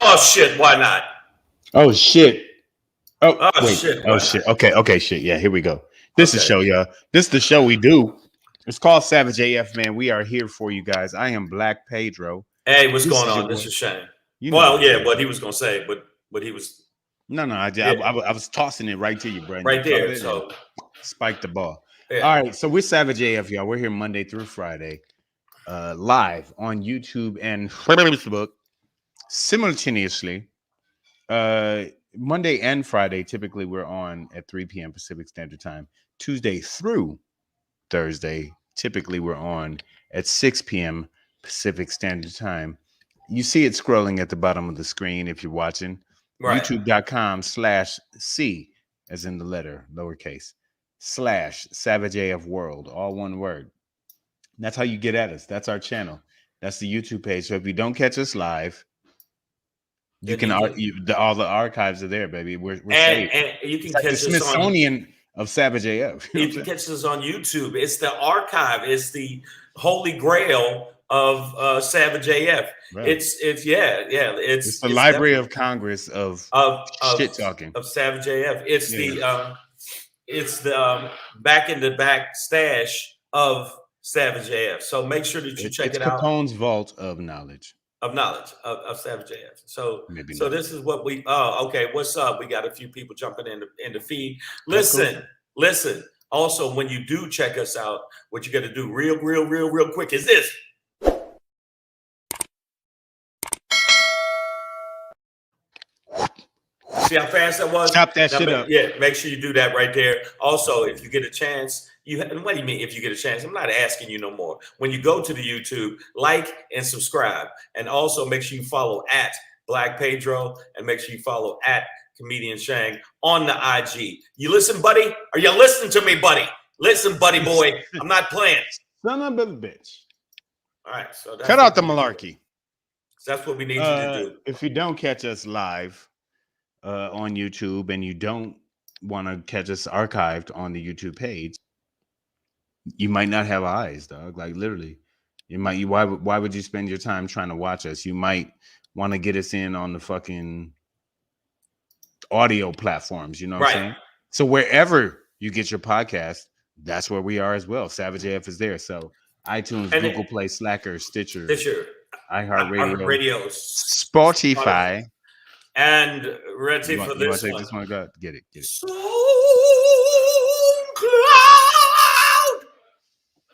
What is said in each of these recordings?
Oh shit! Why not? Oh shit! Oh Oh wait! shit! Oh Why shit! not? Okay, shit. Yeah, here we go. This is Okay. show, y'all. This is the show we do. It's called Savage AF, man. We are here for you guys. I am Black Pedro. Hey, what's This going is your on? This boy. is Shane. You know Well, what it yeah, is. what he was gonna say, but he was No, yeah, I was tossing it right to you, bro. And you right caught there. it and So spiked the ball. yeah, All right, so we're Savage AF, y'all. We're here Monday through Friday, live on YouTube and Facebook simultaneously. Monday and Friday, typically we're on at 3 p.m. Pacific Standard Time. Tuesday through Thursday, typically we're on at 6 p.m. Pacific Standard Time. You see it scrolling at the bottom of the screen if you're watching. right. YouTube.com/C, as in the letter, lowercase, /Savage AF World, all one word. That's how you get at us. That's our channel. That's the YouTube page. So if you don't catch us live, you Then can you can, all the archives are there, baby. We're and saved. you It's can like the catch us on. Smithsonian of Savage AF. You know You what can I'm saying? catch us on YouTube. It's the archive. It's the holy grail of Savage AF. Right. It's yeah. It's the It's Library definitely of Congress of of shit talking. of Savage AF. Yeah. It's the back in the back stash of Savage AF. So make sure that you check It's it out. Capone's vault of knowledge. Of knowledge of Savage AF. So Maybe so not. this is what we okay, what's up? We got a few people jumping in the feed. That's cool. Listen. Also, when you do check us out, what you got to do real quick is this. See how fast that was? Chop that shit up. Yeah, make sure you do that right there. Also, if you get a chance, what do you mean if you get a chance? I'm not asking you no more. When you go to the YouTube, like and subscribe. And also make sure you follow at Black Pedro and make sure you follow at Comedian Shang on the IG. You listen, buddy? Are you listening to me, buddy? Listen, buddy boy. I'm not playing. Son of a bitch. All right. So Cut out the malarkey. That's what we need you to do. If you don't catch us live on YouTube and you don't want to catch us archived on the YouTube page, you might not have eyes, dog. Like literally, why would you spend your time trying to watch us? You might want to get us in on the fucking audio platforms. You know what I'm saying? So wherever you get your podcast, that's where we are as well. Savage AF is there. So iTunes, and Google Play, Slacker, Stitcher, iHeartRadio, Spotify. And ready for this one. This one, go get it. SoundCloud.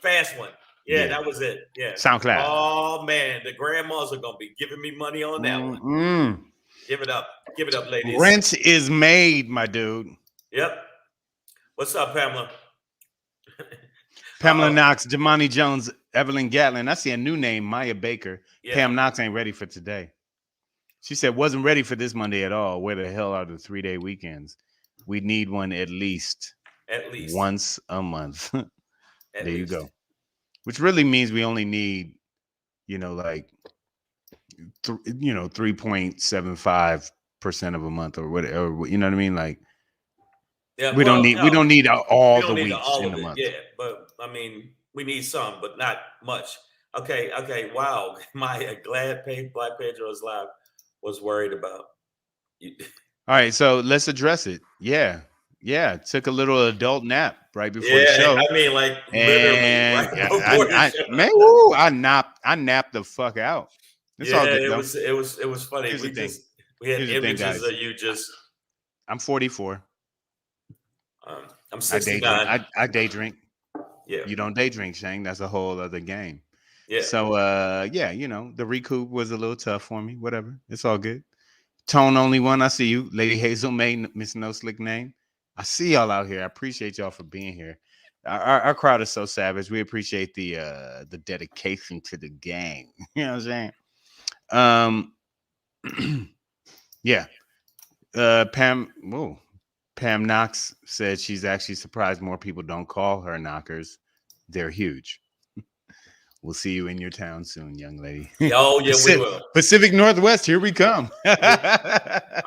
Fast one. Yeah, that was it. Yeah. SoundCloud. Oh man, the grandmas are gonna be giving me money on that one. Give it up, ladies. Rent is made, my dude. Yep. What's up, Pamela? Pamela Knox, Jamani Jones, Evelyn Gatlin. I see a new name, Maya Baker. Yeah. Pam Knox ain't ready for today. She said, wasn't ready for this Monday at all. Where the hell are the 3-day weekends? We need one at least once a month. There you go. Which really means we only need, like, 3.75% of a month or whatever. You know what I mean? Like, yeah, we don't need all the weeks in the month. Yeah, but I mean, we need some, but not much. Okay. Wow, my Black Pedro is live. Was worried about. All right, so let's address it. Yeah. Took a little adult nap right before the show. I mean, like literally right before the show. Man, I napped the fuck out. It's all good, it was funny. We had images of you just. I'm 44. I'm 69. I day drink. Yeah. You don't day drink, Shang. That's a whole other game. Yeah. So the recoup was a little tough for me. Whatever. It's all good. Tone only one. I see you. Lady Hazel May, Miss No Slick Name. I see y'all out here. I appreciate y'all for being here. Our crowd is so savage. We appreciate the dedication to the game. You know what I'm saying? Yeah. Pam Knox said she's actually surprised more people don't call her knockers. They're huge. We'll see you in your town soon, young lady. Oh, yeah, we will. Pacific Northwest, here we come. All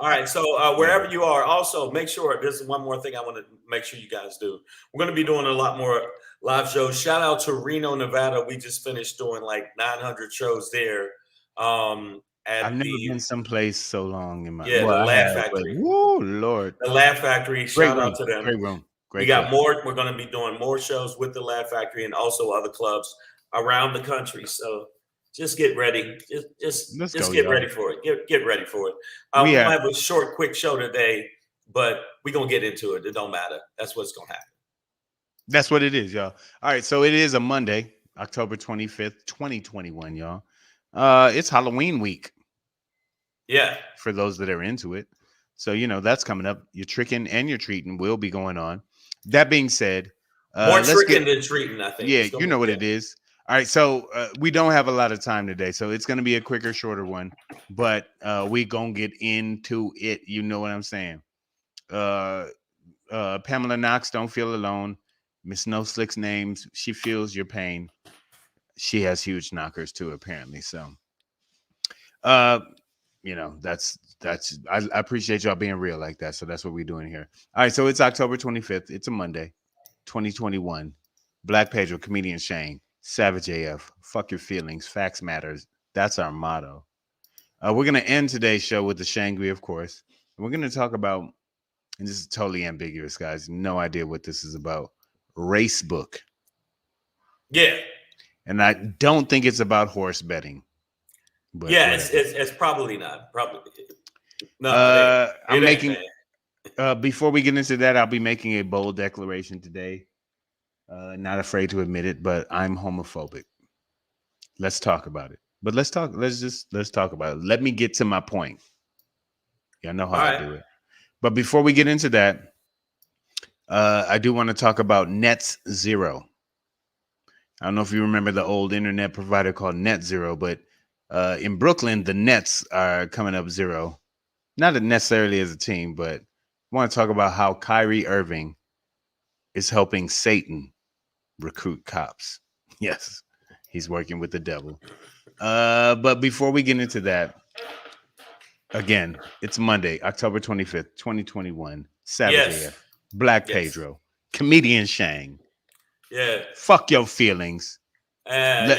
right. So Yeah. wherever you are, also make sure this is one more thing I want to make sure you guys do. We're going to be doing a lot more live shows. Shout out to Reno, Nevada. We just finished doing like 900 shows there. I've At never been someplace so long in my the well, I Laugh have, but Factory. whoa, Lord. The Laugh Factory. Great Shout out room. to them. Great room. We Great got place. more. We're going to be doing more shows with the Laugh Factory and also other clubs around the country. So just get ready. Let's Just go, get y'all. ready for it. Get ready for it. We We're have gonna have a short, quick show today, but we're gonna get into it. It don't matter. That's what's gonna happen. That's what it is, y'all. All right, so it is a Monday, October 25th, 2021, y'all. It's Halloween week Yeah. for those that are into it. So, that's coming up. Your tricking and your treating will be going on. That being said, More let's get, tricking than treating, I think. yeah, It's gonna you be know what it is. All right, so we don't have a lot of time today, so it's going to be a quicker, shorter one, but we going to get into it. You know what I'm saying? Pamela Knox, don't feel alone. Miss No Slick's names. She feels your pain. She has huge knockers too, apparently. So, uh, that's I appreciate y'all being real like that. So that's what we're doing here. All right, so it's October 25th. It's a Monday, 2021. Black Pedro, comedian Shane, Savage AF. Fuck your feelings. Facts matters. That's our motto. We're gonna end today's show with the Shangri, of course. And we're gonna talk about, and this is totally ambiguous, guys. No idea what this is about. Race book. Yeah. And I don't think it's about horse betting. But Yeah, whatever. it's probably not. Probably no, it ain't. I'm It ain't, making man. before we get into that, I'll be making a bold declaration today. Not afraid to admit it, but I'm homophobic. Let's talk about it. But let's talk about it. Let me get to my point. Y'all know how All I right. do it. But before we get into that, I do want to talk about Net Zero. I don't know if you remember the old internet provider called Net Zero, but in Brooklyn, the Nets are coming up zero. Not necessarily as a team, but I want to talk about how Kyrie Irving is helping Satan recruit cops. Yes, he's working with the devil. But before we get into that, again, it's Monday, October 25th, 2021. Savage Yes. AF, Black Yes. Pedro, comedian Shang. Yeah. Fuck your feelings. Yeah.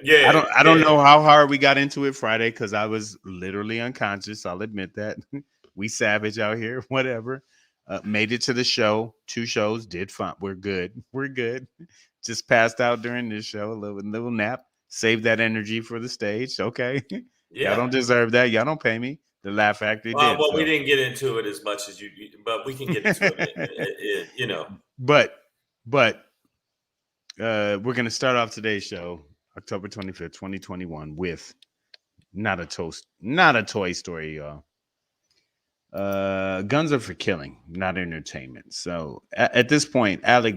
Yeah. I don't know how hard we got into it Friday because I was literally unconscious. I'll admit that. We savage out here, whatever. Made it to the show. 2 shows, did fine. We're good. We're good. Just passed out during this show, a little nap. Save that energy for the stage. Okay. Yeah. Y'all don't deserve that. Y'all don't pay me. The Laugh Factory did. Well, So. we didn't get into it as much as but we can get into it. But we're gonna start off today's show, October 25th, 2021, with not a toy story, y'all. Guns are for killing, not entertainment. So at this point, Alec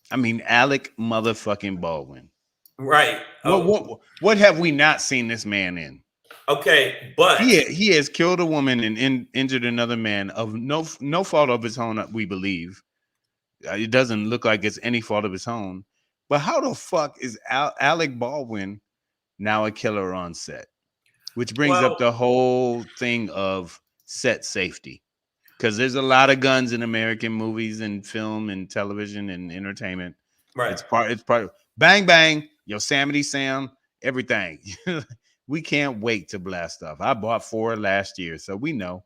motherfucking Baldwin. Right. What have we not seen this man in? Okay, but He has killed a woman and injured another man of no fault of his own, we believe. It doesn't look like it's any fault of his own. But how the fuck is Alec Baldwin now a killer on set? Which brings up the whole thing of set safety. Because there's a lot of guns in American movies and film and television and entertainment. Right. It's part of bang bang, Yosemite Sam, everything. We can't wait to blast off. I bought 4 last year, so we know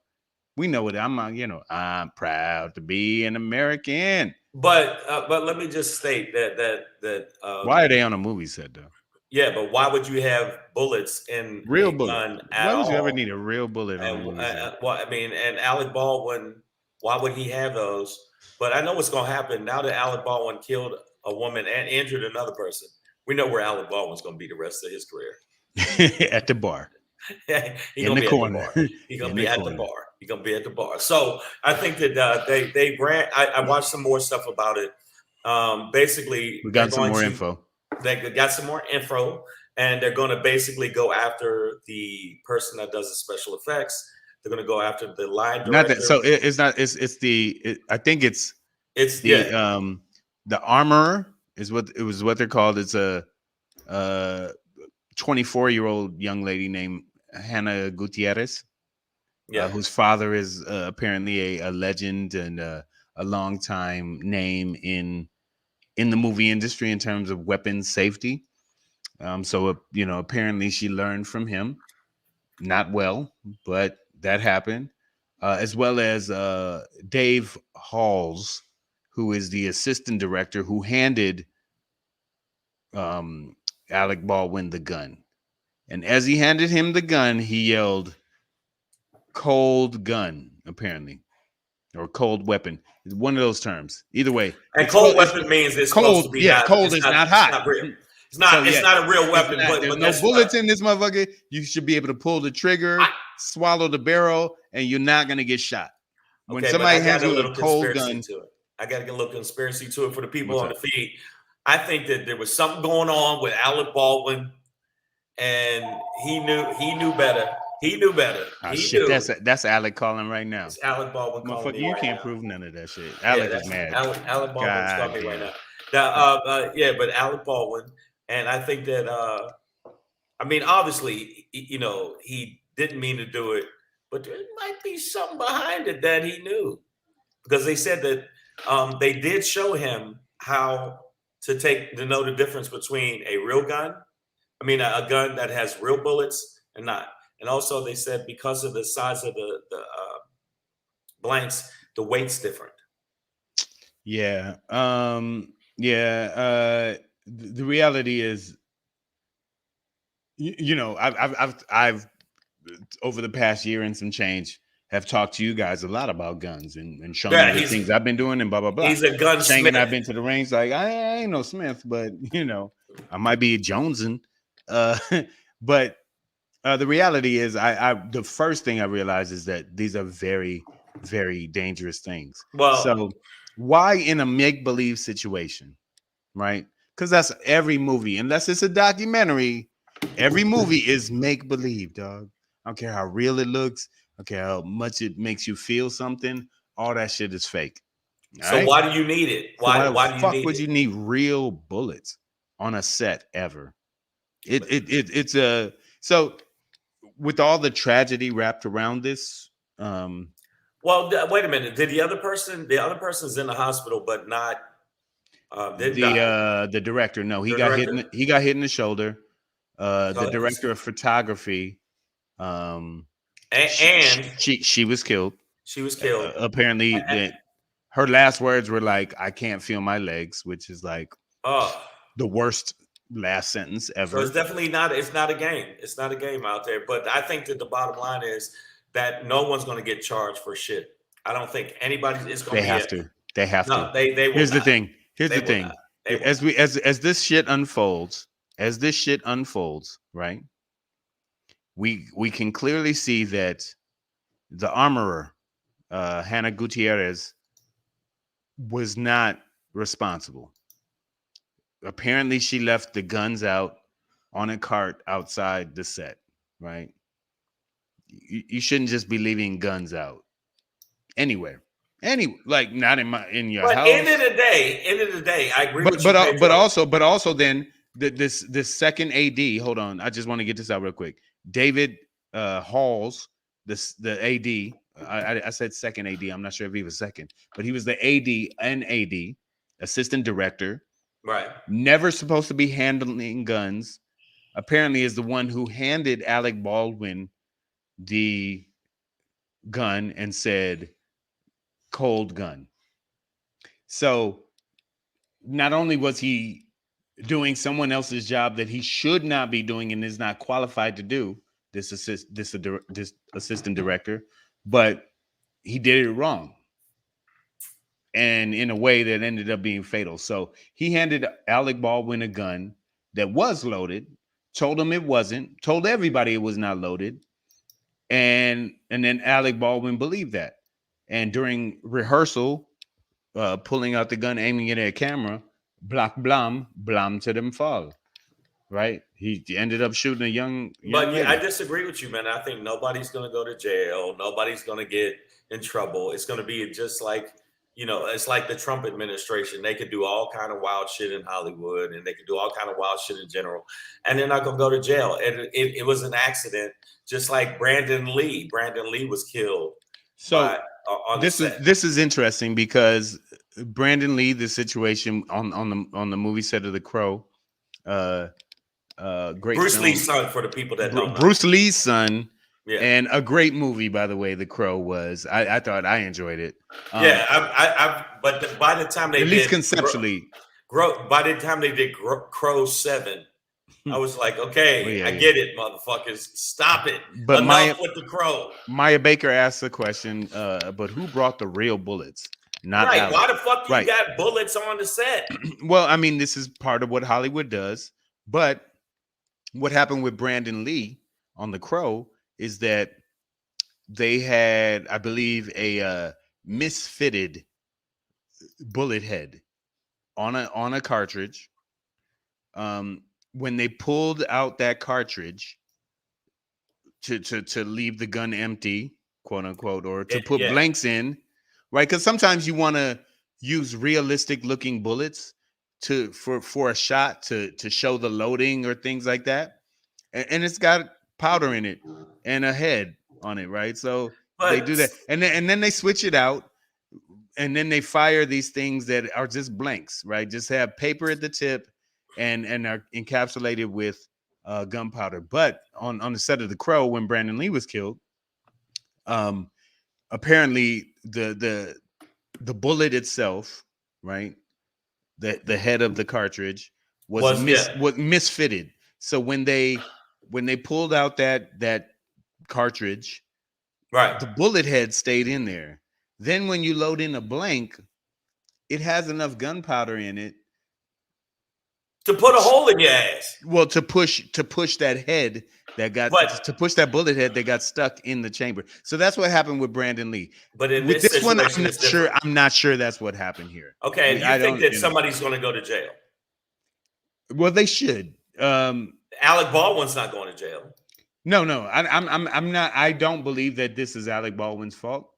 what I'm proud to be an American. But let me just state that Why are they on a movie set though? Yeah, but why would you have bullets in Real a bullet. gun at Why would all? you ever need a real bullet on a And movie set? well, I mean, and Alec Baldwin, why would he have those? But I know what's going to happen now that Alec Baldwin killed a woman and injured another person. We know where Alec Baldwin's going to be the rest of his career. At the bar. He's In going to the be corner. at the bar. He's going to be at the bar. He's going to be at the bar. So I think that they ran. I watched some more stuff about it. Basically, we got some more info. They got some more info. and they're going to basically go after the person that does the special effects. They're going to go after the line Not that. So director. it's not. It's the. I think it's It's the the armorer is what it was. What they're called. It's a 24-year-old young lady named Hannah Gutierrez, yeah. whose father is apparently a legend and a long time name in the movie industry in terms of weapons safety. So apparently she learned from him, not well, but that happened. As well as Dave Halls, who is the assistant director who handed um, Alec Baldwin the gun. And as he handed him the gun, he yelled, "Cold gun," apparently, or cold weapon. It's one of those terms. Either way, And cold weapon means it's supposed to cold. be Yeah, not. cold is not hot. It's not real. It's So not. It's not a real weapon. there's But no guess bullets what? in this motherfucker. You should be able to pull the trigger, swallow the barrel, and you're not gonna get shot. When Okay, but somebody I hands got a you a little cold conspiracy gun, to it. I got to get a little conspiracy to it for the people what's on up? the feed. I think that there was something going on with Alec Baldwin, and he knew better. He knew better. Oh He shit, knew. that's Alec calling right now. It's Alec Baldwin calling Motherfucker, me you right can't now. prove none of that shit. Yeah, Alec is that's mad. Alec Baldwin's God calling me right damn. now. Now, yeah, but Alec Baldwin, and I think that I mean, obviously, he didn't mean to do it, but there might be something behind it that he knew, because they said that they did show him how to know the difference between a real gun. I mean, a gun that has real bullets and not. And also, they said because of the size of the blanks, the weight's different. Yeah. Yeah. The reality is, I've over the past year and some change have talked to you guys a lot about guns and shown you Yeah, the things I've been doing and blah blah blah. he's a Shang and I've gunsmith. been to the range. Like I ain't no Smith, but I might be a Jonesin. Uh, but the reality is, I the first thing I realized is that these are very, very dangerous things. Well, So why in a make believe situation, right? Because that's every movie, unless it's a documentary. Every movie is make believe, dog. I don't care how real it looks. I don't care how much it makes you feel something. All that shit is fake. All so right. why do you need it? So why Why the do you fuck need would it? you need real bullets on a set ever? It's a so with all the tragedy wrapped around this. Well, wait a minute. Did the other person's in the hospital, but not didn't die. The director, no, he The got hit. director. He got hit in the shoulder. The So director of photography, um, and she was killed. she was killed. Apparently, that her last words were like, "I can't feel my legs," which is like Oh, the worst last sentence so it's ever. definitely not. It's not a game. It's not a game out there. But I think that the bottom line is that no one's going to get charged for shit. I don't think anybody is going They to be. have to. They have No, to. they will Here's the not. thing. Here's They the will thing. not. They will As not. we as this shit unfolds, right? We can clearly see that the armorer, Hannah Gutierrez, was not responsible. Apparently, she left the guns out on a cart outside the set, right? You shouldn't just be leaving guns out anywhere. Like not in your But house. end of the day, I agree with you, Pedro. But also then this second AD. Hold on, I just want to get this out real quick. David Halls, the AD. I said second AD. I'm not sure if he was second, but he was the AD, assistant director. Right. Never supposed to be handling guns. Apparently, is the one who handed Alec Baldwin the gun and said, "Cold gun." So not only was he doing someone else's job that he should not be doing and is not qualified to do, this assistant director, but he did it wrong and in a way that ended up being fatal. So he handed Alec Baldwin a gun that was loaded, told him it wasn't, told everybody it was not loaded, and then Alec Baldwin believed that. And during rehearsal, pulling out the gun, aiming it at a camera, black blam, blam to them fall. right? He ended up shooting a young But yeah, I lady. disagree with you, man. I think nobody's going to go to jail. Nobody's going to get in trouble. It's going to be just like, it's like the Trump administration. They could do all kind of wild shit in Hollywood, and they could do all kind of wild shit in general, and they're not going to go to jail. And it was an accident, just like Brandon Lee. Brandon Lee was killed by So on the set. this is interesting because Brandon Lee, the situation on the movie set of The Crow, uh, great Bruce film. Lee's son, for the people that don't know. Bruce Lee's son, Yeah. and a great movie, by the way. The Crow was. I thought I enjoyed it. But by the time they at did least conceptually, by the time they did Crow 7, I was like, okay, I get it, motherfuckers. Stop it. But enough with the Crow. Maya Baker asked the question, but who brought the real bullets? Not right. Alex. Why the fuck you got bullets on the set? Well, I mean, this is part of what Hollywood does. But what happened with Brandon Lee on The Crow is that they had, I believe, a misfitted bullet head on a cartridge. When they pulled out that cartridge to leave the gun empty, quote unquote, or to put blanks in, right? Because sometimes you want to use realistic looking bullets for a shot to show the loading or things like that, and it's got powder in it and a head on it, right? So they do that, and then they switch it out, and then they fire these things that are just blanks, right? Just have paper at the tip and are encapsulated with gunpowder. But on the set of The Crow, when Brandon Lee was killed, apparently the bullet itself, right, the head of the cartridge was misfitted. So when they pulled out that cartridge, right, the bullet head stayed in there. Then when you load in a blank, it has enough gunpowder in it to put a hole in your ass. Well, to push that head that got to push that bullet head that got stuck in the chamber. So that's what happened with Brandon Lee. But in with this one, I'm not sure that's what happened here. Okay, and you think that somebody's going to go to jail? Well, they should. Alec Baldwin's not going to jail. No, I'm not. I don't believe that this is Alec Baldwin's fault.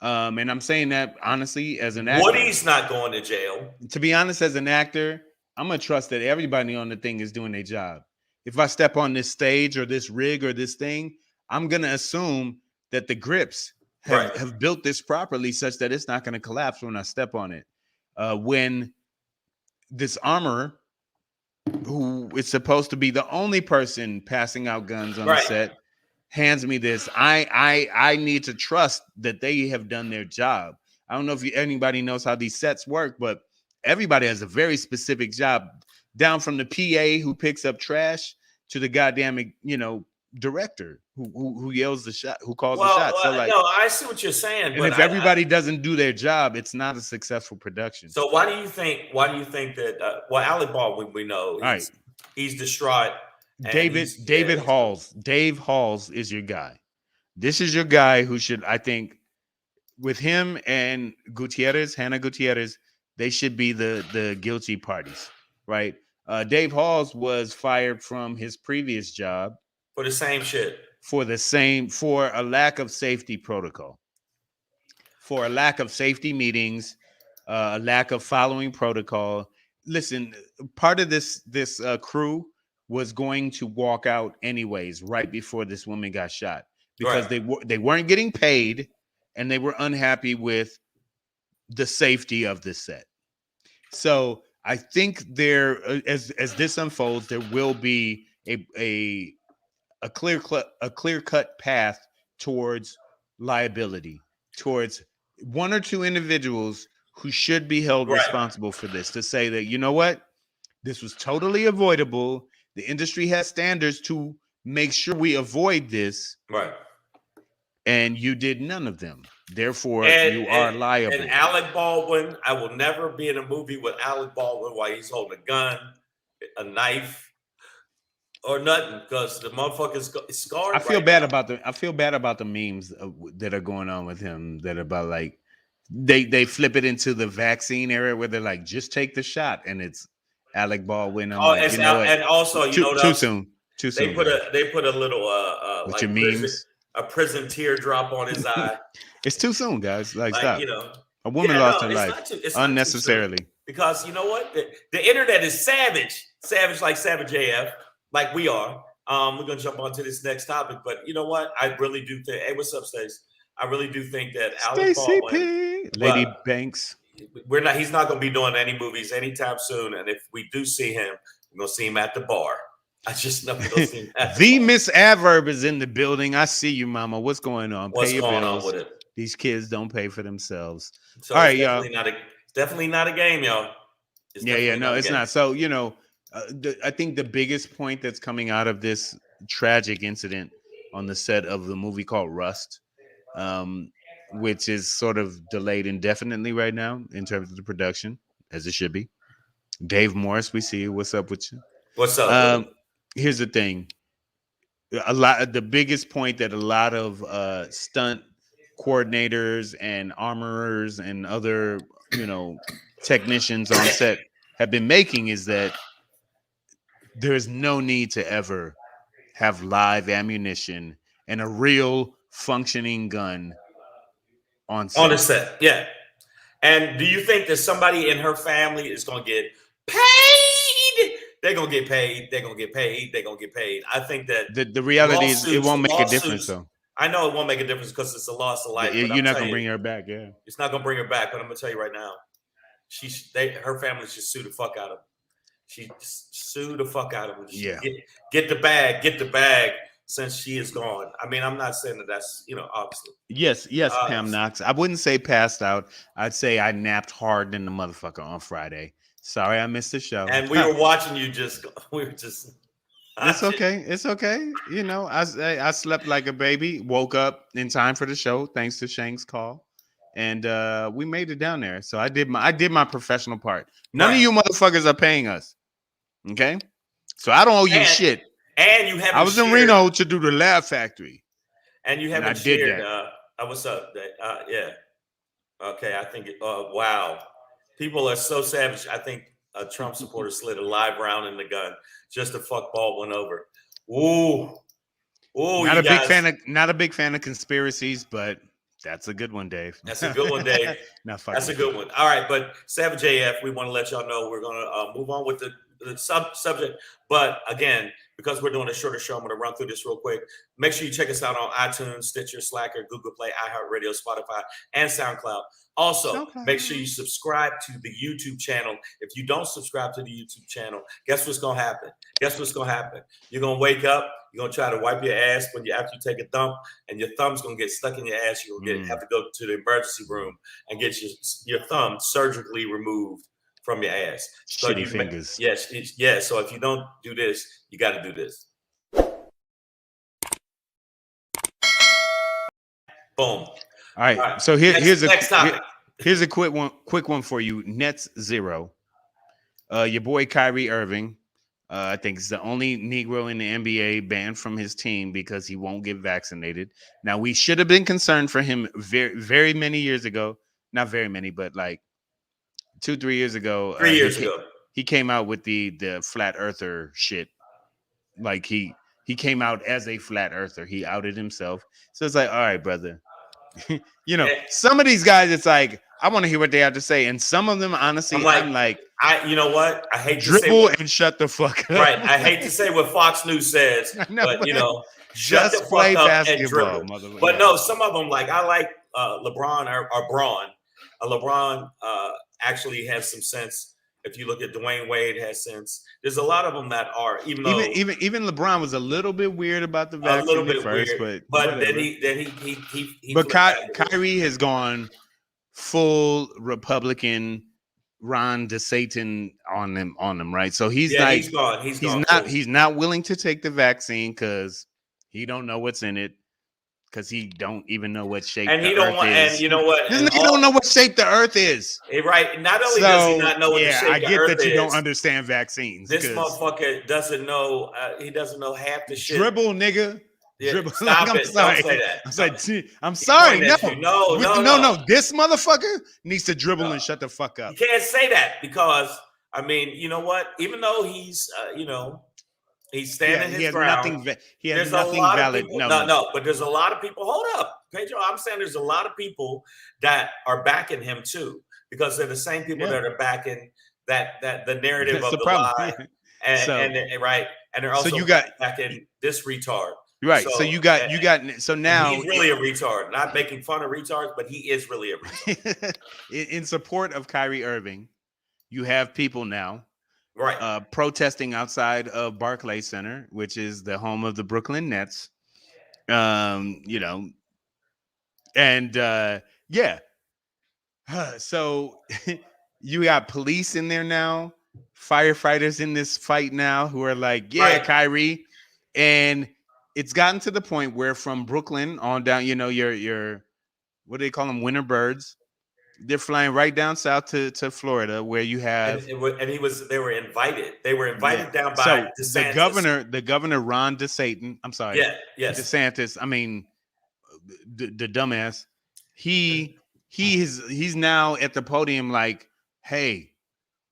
And I'm saying that honestly, as an actor. Woody's not going to jail. To be honest, as an actor, I'm gonna trust that everybody on the thing is doing their job. If I step on this stage or this rig or this thing, I'm gonna assume that the grips have built this properly such that it's not gonna collapse when I step on it. When this armorer, who is supposed to be the only person passing out guns on the set, hands me this, I need to trust that they have done their job. I don't know if anybody knows how these sets work, but everybody has a very specific job, down from the PA who picks up trash to the goddamn, director who yells the shot, who calls the shot. So no, I see what you're saying. And if everybody doesn't do their job, it's not a successful production. So why do you think that? Alec Baldwin, we know he's distraught. Dave Halls is your guy. This is your guy who should, I think, with him and Hannah Gutierrez, they should be the guilty parties, right? Dave Halls was fired from his previous job for the same shit. For a lack of safety protocol, for a lack of safety meetings, a lack of following protocol. Listen, part of this crew was going to walk out anyways right before this woman got shot because they weren't getting paid and they were unhappy with the safety of the set. So I think as this unfolds, there will be a clear-cut path towards liability, towards one or two individuals who should be held responsible for this, to say that, you know what, this was totally avoidable. The industry has standards to make sure we avoid this. Right. And you did none of them. Therefore, you are liable. And Alec Baldwin, I will never be in a movie with Alec Baldwin while he's holding a gun, a knife, or nothing, because the motherfucker's scarred. I feel bad about the memes that are going on with him that are about like they flip it into the vaccine era where they're like, just take the shot, and it's Alec Baldwin. I'm Oh, like, you know what? and also, you know what Too else? soon. Too soon, guys. They put a little With your like memes. a prison teardrop on his eye. It's too soon, guys. Like, Like, stop. you know, A woman yeah, lost no, her life it's not too soon. unnecessarily. Because you know what? The internet is savage. Savage like Savage AF, like we are. We're gonna jump on to this next topic, but you know what? I really do think, hey, what's up, Stace? I really do think that Alec Stacy Baldwin, P. well, Lady Banks. he's not gonna be doing any movies anytime soon. And if we do see him, we're gonna see him at the bar. I just know we're gonna see him at The bar. Miss Adverb is in the building. I see you, mama. What's going on? What's Pay your going bills. on with it? These kids don't pay for themselves. So all it's right, y'all. definitely not a game, y'all. No, it's not. So, you know, I think the biggest point that's coming out of this tragic incident on the set of the movie called Rust, which is sort of delayed indefinitely right now in terms of the production, as it should be. Dave Morris, we see you. What's up with you? What's up? Here's the thing. The biggest point that a lot of stunt coordinators and armorers and other, you know, technicians on set have been making is that there's no need to ever have live ammunition and a real functioning gun on set. On the set, yeah. And do you think that somebody in her family is going to get paid? They're going to get paid. They're going to get paid. They're going to get paid. I think that the reality is it won't make a difference, though. I know it won't make a difference because it's a loss of life. You're not going to bring her back, yeah. It's not going to bring her back, but I'm going to tell you right now, her family should sue the fuck out of him. She sue the fuck out of him. Yeah. Get the bag since she is gone. I mean, I'm not saying that that's, you know, obviously. Yes, Pam Knox. I wouldn't say passed out. I'd say I napped hard in the motherfucker on Friday. Sorry, I missed the show. And we were watching you we were just. It's okay. It's okay. You know, I slept like a baby, woke up in time for the show, thanks to Shang's call. And we made it down there. So I did my professional part. None of you motherfuckers are paying us. Okay? So I don't owe you shit. And you haven't I was in Reno to do the Laugh Factory. And you haven't shared what's up? Yeah. Okay, I think wow. People are so savage. I think a Trump supporter slid a live round in the gun just to fuck Baldwin over. Ooh. Not a big fan of conspiracies, but that's a good one, Dave. That's a good one, Dave. That's a good one. All right, but Savage AF, we want to let y'all know we're going to move on with the subject. But again, because we're doing a shorter show, I'm going to run through this real quick. Make sure you check us out on iTunes, Stitcher, Slacker, Google Play, iHeartRadio, Spotify, and SoundCloud. Also, make sure you subscribe to the YouTube channel. If you don't subscribe to the YouTube channel, guess what's going to happen? You're going to wake up. You're going to try to wipe your ass after you take a dump, and your thumb's going to get stuck in your ass. You're going to have to go to the emergency room and get your thumb surgically removed from your ass. Shitty fingers. Yes. So if you don't do this, you got to do this. Boom. All right. So here's a quick one for you. Nets zero. Your boy Kyrie Irving, I think is the only Negro in the NBA banned from his team because he won't get vaccinated. Now we should have been concerned for him very, very many years ago. Not very many, but like 2-3 years ago. 3 years ago, he came out with the flat earther shit. Like he came out as a flat earther. He outed himself. So it's like, all right, brother. You know, some of these guys, it's like, I want to hear what they have to say. And some of them, honestly, you know what? I hate to dribble and shut the fuck up. Right. I hate to say what Fox News says, but you know, just shut the play fuck up basketball, and dribble. But no, some of them, like I like LeBron or Braun. LeBron actually has some sense. If you look at Dwayne Wade, has sense. There's a lot of them that are even LeBron was a little bit weird about the vaccine at first, but then he But Kyrie has gone full Republican Ron DeSatan on them, right? So he's not willing to take the vaccine because he don't know what's in it. Because he don't even know what shape and he don't want, is. and you know what? He don't know what shape the Earth is. Right. Not only does he not know what the shape the Earth is. I get that you don't understand vaccines. This motherfucker doesn't know. He doesn't know half the shit. Dribble, nigga. Yeah, dribble. Stop like, it. Don't say that. I'm sorry. No. This motherfucker needs to dribble and shut the fuck up. You can't say that because I mean, you know what? Even though he's, he's standing He his has ground. nothing. He has There's a nothing lot of valid. people. No, No, no. no, but there's a lot of people. Hold up, Pedro. I'm saying there's a lot of people that are backing him too, because they're the same people Yeah, that are backing that the narrative that's of the the problem. lie, So, and right, and they're so also you got backing this retard. right. So So you got So and now, he's really a retard. Not making fun of retards, but he is really a retard. in support of Kyrie Irving, you have people now Right. protesting outside of Barclays Center, which is the home of the Brooklyn Nets. And yeah. So you got police in there now, firefighters in this fight now who are like, yeah, Right. Kyrie. And it's gotten to the point where from Brooklyn on down, your what do they call them? Winter birds. They're flying right down south to Florida, where you have They were invited. They were yeah. invited down by So DeSantis. the governor Ron DeSantis, I'm sorry, Yeah. Yes. DeSantis. I mean, the dumbass. He's now at the podium like, hey,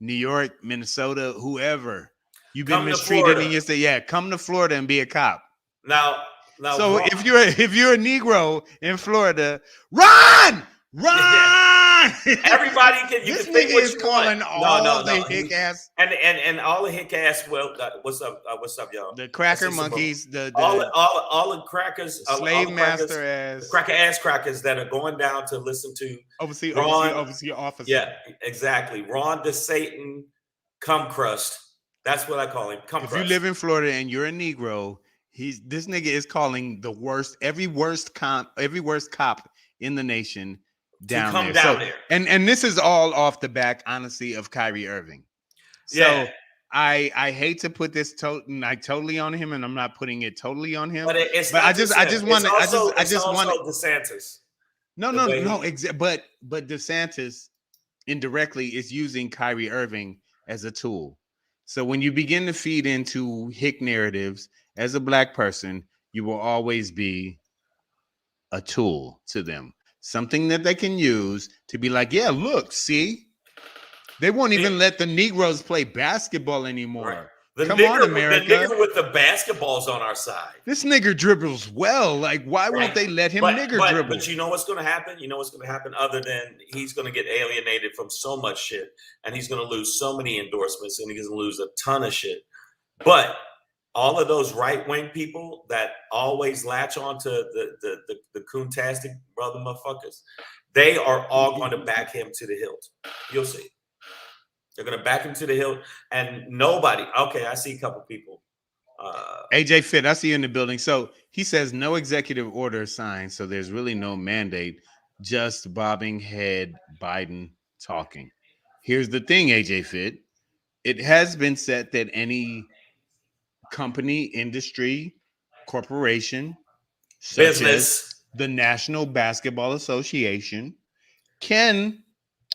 New York, Minnesota, whoever, you've been Come to mistreated Florida. in your state. Yeah, come to Florida and be a cop. Now, So Ron, if you're a Negro in Florida, run! everybody can. You This can think nigga what is you calling want. all the hick ass, And all the hick ass. Well, what's up? What's up, y'all? the cracker monkeys, the all the crackers, slave all the crackers, master ass, the cracker ass crackers that are going down to listen to overseer officer. Yeah, exactly. Ron the Satan, cum crust. That's what I call him. Cum If crust. you live in Florida and you're a Negro, this nigga is calling every worst cop in the nation down come there. down there. And this is all off the back, honestly, of Kyrie Irving. So Yeah. I hate to put this totally on him, and I'm not putting it totally on him. But it's but not I just want to DeSantis. No, but DeSantis indirectly is using Kyrie Irving as a tool. So when you begin to feed into hick narratives as a black person, you will always be a tool to them. Something that they can use to be like, yeah, look, see, they won't even let the Negroes play basketball anymore. Right. Come on, America. The nigger with the basketballs on our side. This nigger dribbles well. Like, why won't they let him dribble? But you know what's going to happen? You know what's going to happen other than he's going to get alienated from so much shit, and he's going to lose so many endorsements, and he's going to lose a ton of shit. But all of those right-wing people that always latch on to the coontastic brother motherfuckers, they are all going to back him to the hilt. You'll see. They're going to back him to the hilt, and nobody. Okay, I see a couple people. AJ Fit, I see you in the building. So he says no executive order signed, so there's really no mandate, just bobbing head Biden talking. Here's the thing, AJ Fit. It has been said that any company, industry, corporation, such as the National Basketball Association, can,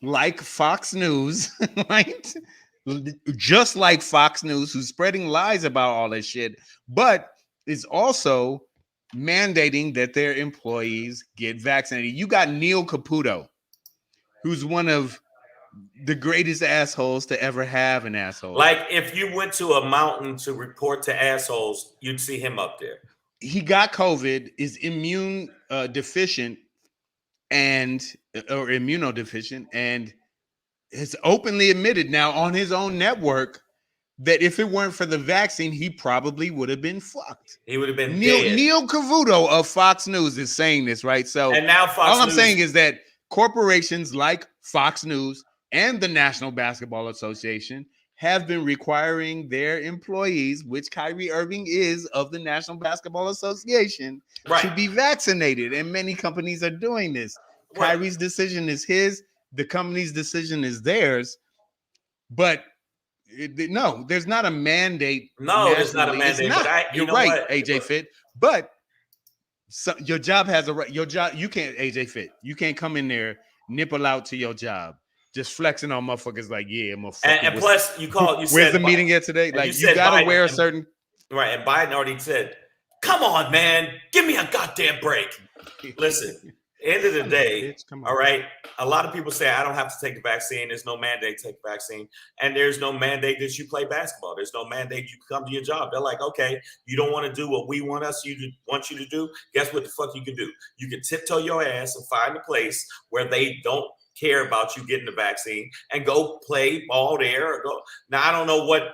like Fox News, right? Just like Fox News, who's spreading lies about all this shit, but is also mandating that their employees get vaccinated. You got Neil Caputo, who's one of the greatest assholes to ever have an asshole. Like if you went to a mountain to report to assholes, you'd see him up there. He got COVID, is immune deficient or immunodeficient, and has openly admitted now on his own network that if it weren't for the vaccine, he probably would have been fucked. He would have been dead. Neil Cavuto of Fox News is saying this, right? So and now all I'm saying is that corporations like Fox News and the National Basketball Association have been requiring their employees, which Kyrie Irving is of the National Basketball Association, to be vaccinated. And many companies are doing this. Kyrie's decision is his. The company's decision is theirs. But no, there's not a mandate. No, there's not a mandate. You're right, AJ Fit. But your job has a right. Your job, you can't, AJ Fit. You can't come in there, nipple out to your job, just flexing on motherfuckers like, yeah, motherfucker. And plus, you where's the meeting at today? Like, you gotta wear a certain. Right, and Biden already said, "Come on, man, give me a goddamn break." Listen, End of the Son of a day, bitch, come all on. right. A lot of people say I don't have to take the vaccine. There's no mandate to take the vaccine, and there's no mandate that you play basketball. There's no mandate you come to your job. They're like, okay, you don't want to do what we want you to do. Guess what the fuck you can do? You can tiptoe your ass and find a place where they don't care about you getting the vaccine and go play ball there. Or go. Now I don't know what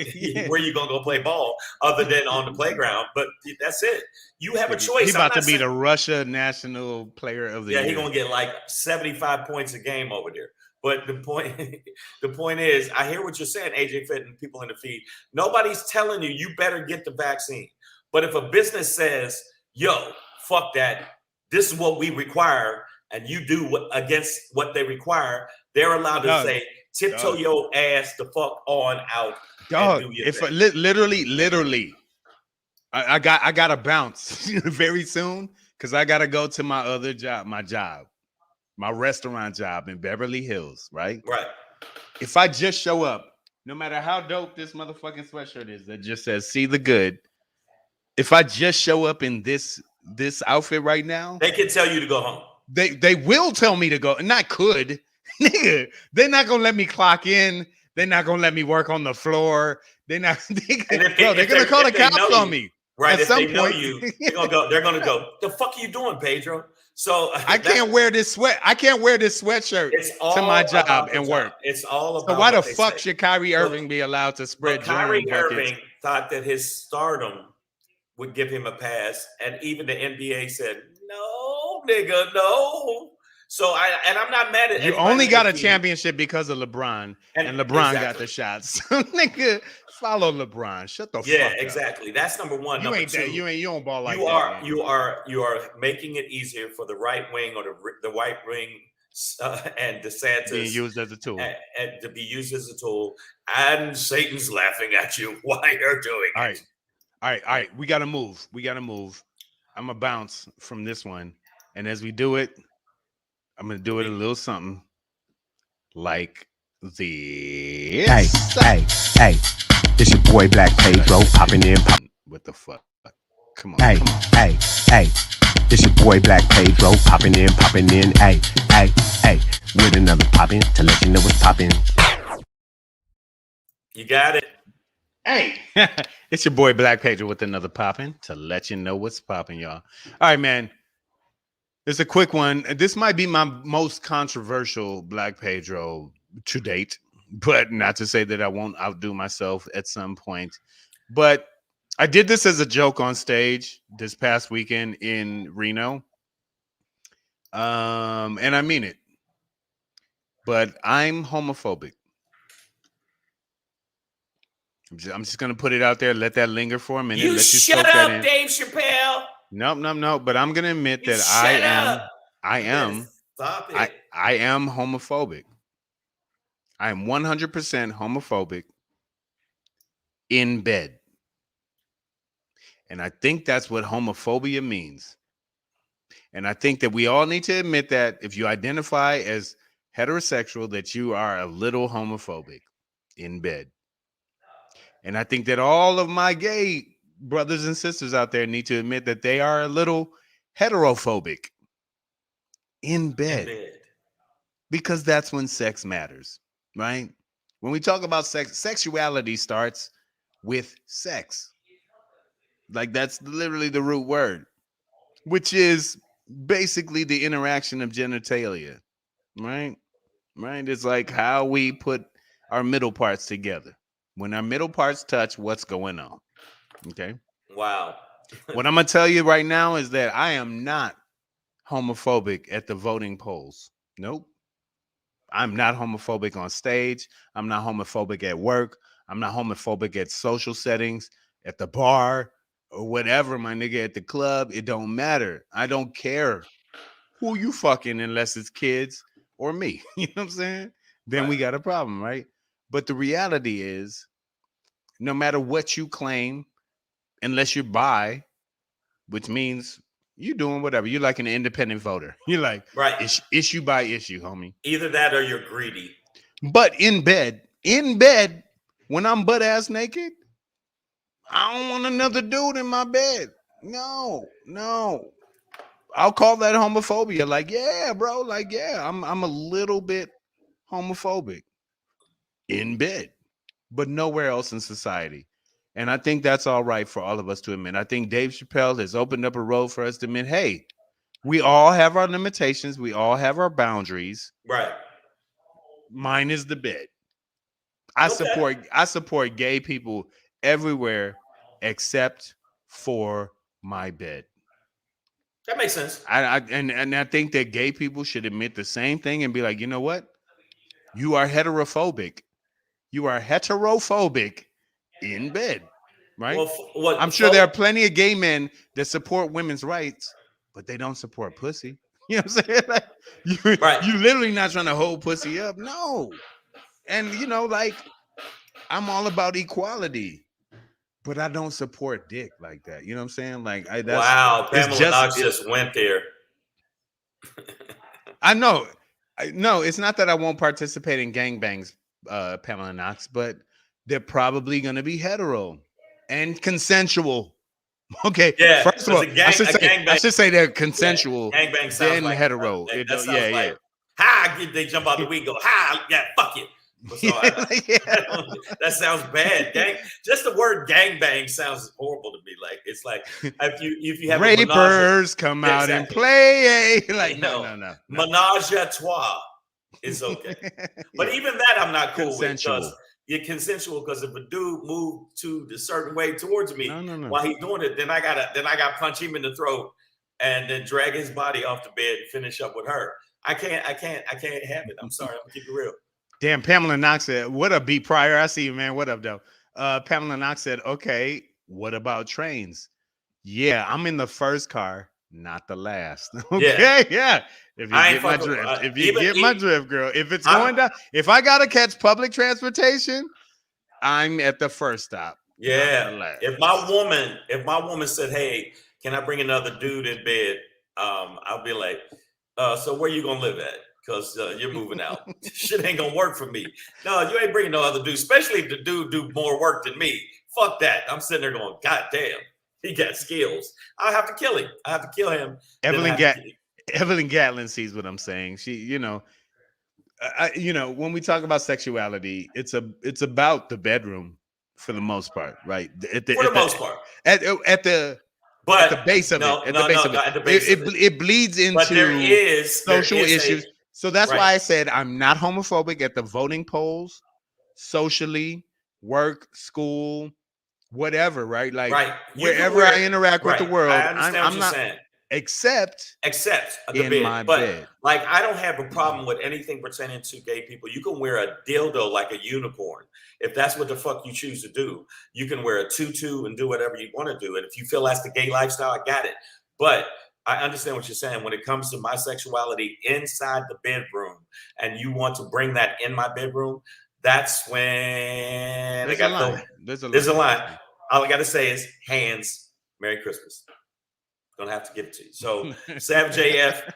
Yeah. where you're gonna go play ball other than on the playground, but that's it. You have a He choice. I'm about to not be saying. the Russia National Player of the Yeah, he's Year. gonna get like 75 points a game over there. But the point is, I hear what you're saying, AJ Fit and people in the feed. Nobody's telling you you better get the vaccine. But if a business says, "Yo, fuck that, this is what we require," and you do against what they require, they're allowed to Dog, say, "Tiptoe dog, your ass the fuck on out and dog. do your If thing." literally, I gotta bounce very soon because I gotta go to my other job, my restaurant job in Beverly Hills, right? Right. If I just show up, no matter how dope this motherfucking sweatshirt is that just says "See the Good," if I just show up in this outfit right now, They can tell you to go home. they will tell me to go, and I could, nigga. They're not gonna let me clock in. They're not gonna let me work on the floor. They're not, bro. They're gonna call the cops on me right? at If some they know point. you, they're gonna go. They're gonna go. The fuck are you doing, Pedro? So I can't wear this sweatshirt it's to my all job about the and job. work. It's all So about why the what they fuck say. should Kyrie Irving be allowed to spread But Kyrie germ buckets? Irving thought that his stardom would give him a pass, and even the NBA said, "No, nigga, no." So I'm not mad at You anybody only in the got a feed. championship because of LeBron, And and LeBron got exactly, the shots. So, nigga, follow LeBron. Shut the yeah, fuck up. exactly. That's number one. You Number ain't that. two, You don't ball like you that, are nigga. you are making it easier for the right wing or the white wing and Being DeSantis used as a tool. and to be used as a tool. And Satan's laughing at you while you're doing All it. right. All right. All right. We gotta move. I'm gonna bounce from this one. And as we do it, I'm gonna do it a little something like this. Hey, it's your boy Black Pedro popping in. What the fuck? Come on. Hey, it's your boy Black Pedro popping in. Hey, with another popping to let you know what's popping. You got it. Hey, it's your boy Black Pedro with another popping to let you know what's popping, y'all. All right, man. It's a quick one. This might be my most controversial Black Pedro to date, but not to say that I won't outdo myself at some point. But I did this as a joke on stage this past weekend in Reno. And I mean it. But I'm homophobic. I'm just gonna put it out there, let that linger for a minute. You Let you shut soak that up, in. Dave Chappelle. No. But I'm gonna admit You that shut up. I am Stop it. I am homophobic. I am 100% homophobic in bed. And I think that's what homophobia means. And I think that we all need to admit that if you identify as heterosexual, that you are a little homophobic in bed. And I think that all of my gay brothers and sisters out there need to admit that they are a little heterophobic in bed. Because that's when sex matters, right? When we talk about sex, sexuality starts with sex. Like that's literally the root word, which is basically the interaction of genitalia, right? Right? It's like how we put our middle parts together. When our middle parts touch, what's going on? Okay. Wow. What I'm going to tell you right now is that I am not homophobic at the voting polls. Nope. I'm not homophobic on stage. I'm not homophobic at work. I'm not homophobic at social settings, at the bar, or whatever, my nigga, at the club. It don't matter. I don't care who you fucking unless it's kids or me. You know what I'm saying? Then we got a problem, right? But the reality is, no matter what you claim, unless you're bi, which means you're doing whatever. You're like an independent voter. You're like, right, issue by issue, homie. Either that or you're greedy. But in bed, when I'm butt ass naked, I don't want another dude in my bed. No. I'll call that homophobia. Like, yeah, bro. Like, yeah, I'm a little bit homophobic in bed, but nowhere else in society. And I think that's all right for all of us to admit. I think Dave Chappelle has opened up a road for us to admit, hey, we all have our limitations. We all have our boundaries. Right. Mine is the bed. Okay. I support gay people everywhere except for my bed. That makes sense. And I think that gay people should admit the same thing and be like, you know what? You are heterophobic. You are heterophobic in bed, right? What I'm sure there are plenty of gay men that support women's rights, but they don't support pussy. You know what I'm saying? Like, right. you literally not trying to hold pussy up. No. And like I'm all about equality, but I don't support dick like that. You know what I'm saying? Like Wow, Pamela Knox just went there. I know. No, it's not that I won't participate in gangbangs, Pamela Knox, but they're probably going to be hetero and consensual. Okay. Yeah. First of all, I should say they're consensual. Yeah, gangbang sounds then like hetero. That sounds like they jump out the window. Yeah, fuck it. So that sounds bad. Just the word gangbang sounds horrible to me. Like it's like if you have rapers come out and play. Like no. Menage a trois is okay, but even that I'm not cool with because you're consensual. Because if a dude moved to a certain way towards me while he's doing it, then I gotta punch him in the throat and then drag his body off the bed and finish up with her. I can't have it. I'm sorry. I'm gonna keep it real. Damn, Pamela Knox said, what up, B. Pryor? I see you, man. What up, though? Pamela Knox said, okay, what about trains? Yeah, I'm in the first car, not the last. Okay, yeah. If you get my drift, my drift, girl. If it's going down, if I gotta catch public transportation, I'm at the first stop. Yeah. If my woman said, hey, can I bring another dude in bed? I'll be like, so where you gonna live at? Because you're moving out. Shit ain't gonna work for me. No, you ain't bringing no other dude, especially if the dude do more work than me. Fuck that. I'm sitting there going, God damn, he got skills. I have to kill him. I have to kill him. Evelyn Gatlin sees what I'm saying. She, when we talk about sexuality, it's about the bedroom for the most part, right? At the base of it. It bleeds into social issues. So that's why I said I'm not homophobic at the voting polls, socially, work, school, whatever, right? Like wherever I interact with the world, I'm not saying. Except in my bed. Like I don't have a problem with anything pertaining to gay people. You can wear a dildo like a unicorn. If that's what the fuck you choose to do, you can wear a tutu and do whatever you want to do. And if you feel that's the gay lifestyle, I got it. But I understand what you're saying when it comes to my sexuality inside the bedroom, and you want to bring that in my bedroom. That's when there's a line. All I got to say is hands. Merry Christmas. Gonna have to give it to you. So, Sav JF,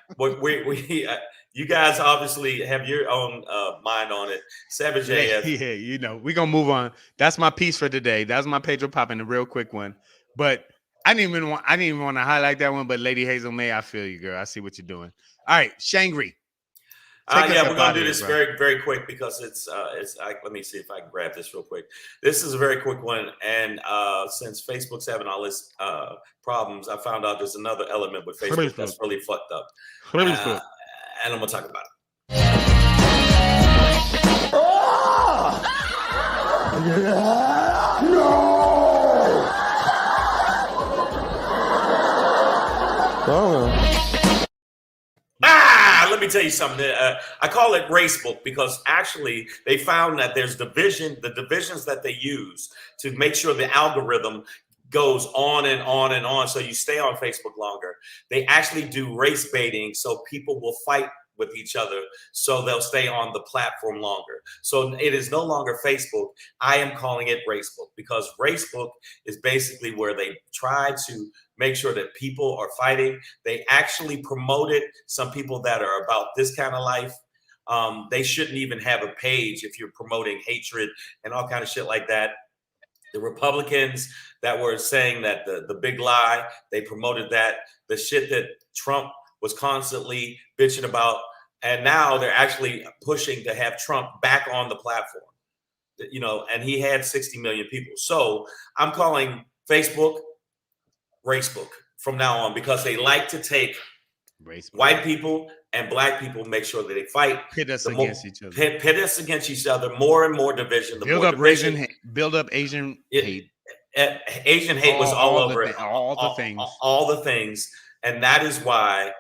you guys obviously have your own mind on it. Savage JF. Yeah, we're gonna move on. That's my piece for today. That's my Pedro popping, a real quick one. But I didn't even want to highlight that one. But Lady Hazel May, I feel you, girl. I see what you're doing. All right, Shangri. We're gonna do this very, very quick because it's let me see if I can grab this real quick. This is a very quick one, and since Facebook's having all this problems, I found out there's another element with Facebook that's really fucked up, and I'm gonna talk about it. Let me tell you something. I call it race book because actually they found that there's the divisions that they use to make sure the algorithm goes on and on and on so you stay on Facebook longer. They actually do race baiting so people will fight with each other so they'll stay on the platform longer. So it is no longer Facebook. I am calling it Racebook because Racebook is basically where they try to make sure that people are fighting. They actually promoted some people that are about this kind of life. They shouldn't even have a page if you're promoting hatred and all kind of shit like that. The Republicans that were saying that the big lie, they promoted that, the shit that Trump was constantly bitching about, and now they're actually pushing to have Trump back on the platform. And he had 60 million people. So I'm calling Facebook Racebook from now on, because they like to take white people and black people, make sure that they fight, pit us against each other, pit us against each other, more and more division. Build up Asian hate. Asian hate was all over it. All the things, and that is why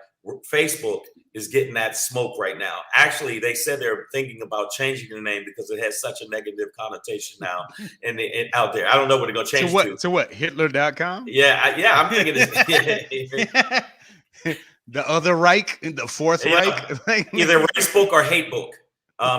Facebook is getting that smoke right now. Actually, they said they're thinking about changing the name because it has such a negative connotation now out there. I don't know what they're going to change to. To what? Hitler.com? Yeah, I'm thinking it's the other Reich, the fourth Reich. Either Racebook or Hatebook.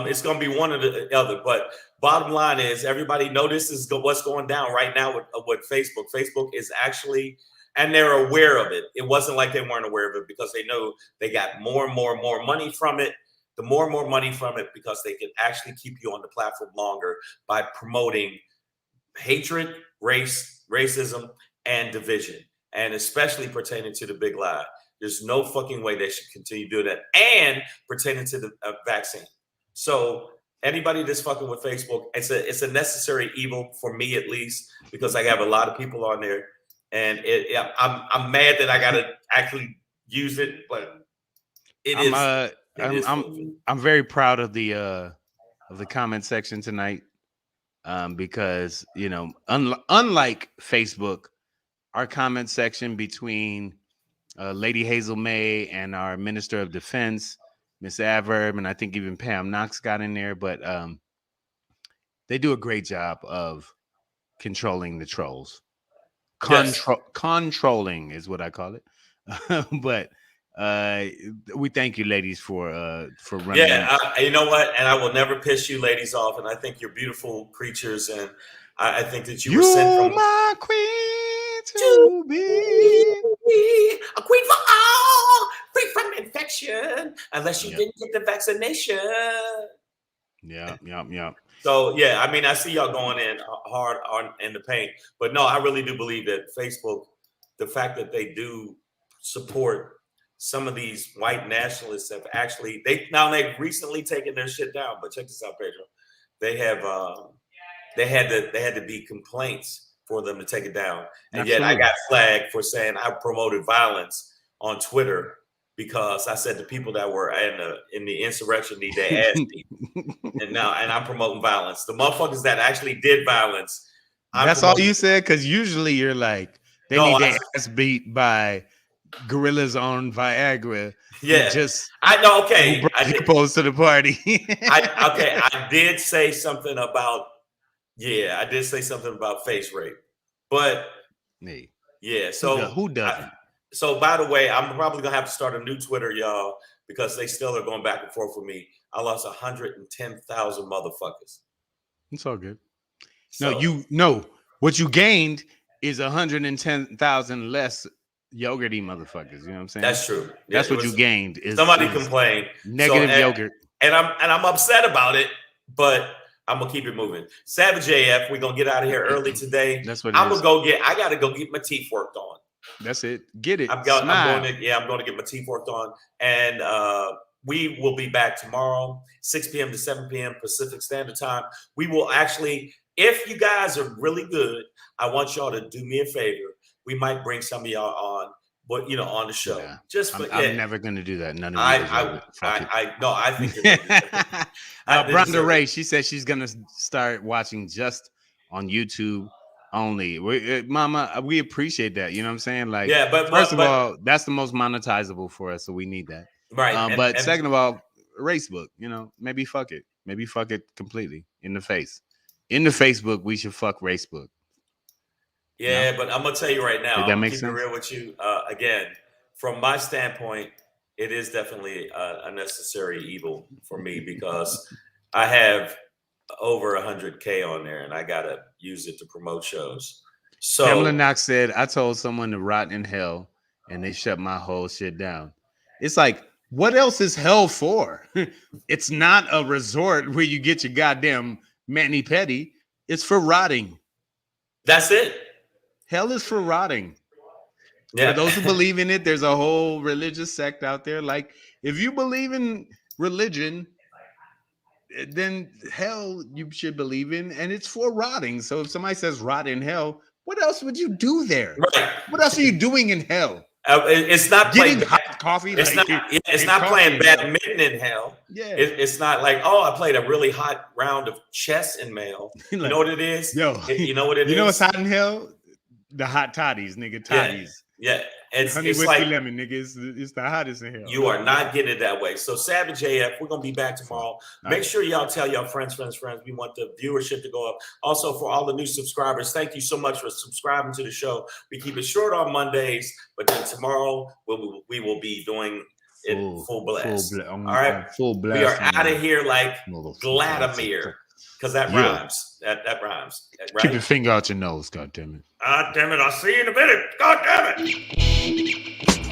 It's going to be one or the other. But bottom line is, everybody notices what's going down right now with Facebook. Facebook is actually, and they're aware of it. It wasn't like they weren't aware of it, because they know they got more and more and more money from it. The more and more money from it, because they can actually keep you on the platform longer by promoting hatred, racism, and division, and especially pertaining to the big lie. There's no fucking way they should continue doing that, and pertaining to the vaccine. So anybody that's fucking with Facebook, it's a necessary evil for me, at least, because I have a lot of people on there. And I'm mad that I gotta actually use it, but I'm very proud of the comment section tonight, because unlike Facebook, our comment section between Lady Hazel May and our Minister of Defense, Miss Adverb, and I think even Pam Knox got in there, but they do a great job of controlling the trolls. Controlling is what I call it. But we thank you, ladies, for running. Yeah, you know what? And I will never piss you ladies off. And I think you're beautiful creatures, and I think that you were sent from my queen to be a queen for all, free from infection, unless you didn't get the vaccination. Yeah. So, yeah, I mean, I see y'all going in hard in the paint, but no, I really do believe that Facebook, the fact that they do support some of these white nationalists have actually, they've recently taken their shit down, but check this out, Pedro. They have, they had to be complaints for them to take it down. And Yet I got flagged for saying I promoted violence on Twitter, because I said the people that were in the insurrection need their ass beat. and I'm promoting violence. The motherfuckers that actually did violence. That's all you said? Because usually you're like, they need their ass beat by gorillas on Viagra. Yeah. I know, okay. I opposed to the party. I did say something about, face rape. But yeah, so who doesn't? So, by the way, I'm probably going to have to start a new Twitter, y'all, because they still are going back and forth with me. I lost 110,000 motherfuckers. It's all good. So, what you gained is 110,000 less yogurty motherfuckers. You know what I'm saying? That's true. That's what you gained. Somebody complained. Negative yogurt. And I'm upset about it, but I'm going to keep it moving. Savage AF, we're going to get out of here early today. That's what I got to go get my teeth worked on. That's it. Get it. I'm going to get my teeth worked on. And we will be back tomorrow, 6 p.m. to 7 p.m. Pacific Standard Time. We will actually, if you guys are really good, I want y'all to do me a favor. We might bring some of y'all on, but on the show. Yeah. I'm never going to do that. None of you. I think you're Brenda Ray, she said she's going to start watching just on YouTube only. Mama, we appreciate that. You know what I'm saying? Like, yeah, but first of all, that's the most monetizable for us, so we need that. Right. But second of all, Racebook, maybe fuck it. Maybe fuck it completely in the face. In the Facebook, we should fuck Racebook. Yeah, but I'm gonna tell you right now, I'm gonna keep it real with you. Again, from my standpoint, it is definitely a necessary evil for me, because I have over 100K on there, and I gotta use it to promote shows. So Pamela Knox said, I told someone to rot in hell, and they shut my whole shit down. It's like, what else is hell for? It's not a resort where you get your goddamn mani-pedi. It's for rotting. That's it. Hell is for rotting. Yeah. For those who believe in it, there's a whole religious sect out there. Like, if you believe in religion, then hell you should believe in, and it's for rotting. So if somebody says rot in hell, what else would you do there? Right. What else are you doing in hell? It's not Getting playing hot coffee. It's like, not. It's not playing badminton in hell. Yeah. It's not like, oh, I played a really hot round of chess in hell. You know what it is? Yo, you know what it is? You know what's hot in hell? The hot toddies, nigga. Toddies. Yeah. It's whiskey like lemon, nigga. It's the hottest in hell. You are not getting it that way. So Savage AF, we're gonna be back tomorrow. Make sure y'all tell y'all friends. We want the viewership to go up. Also, for all the new subscribers, thank you so much for subscribing to the show. We keep it short on Mondays, but then tomorrow we will be doing it full blast. All right, full blast. We are out of here like Vladimir, because that rhymes. That rhymes. Right? Keep your finger out your nose, God damn it. God damn it! I'll see you in a minute. God damn it.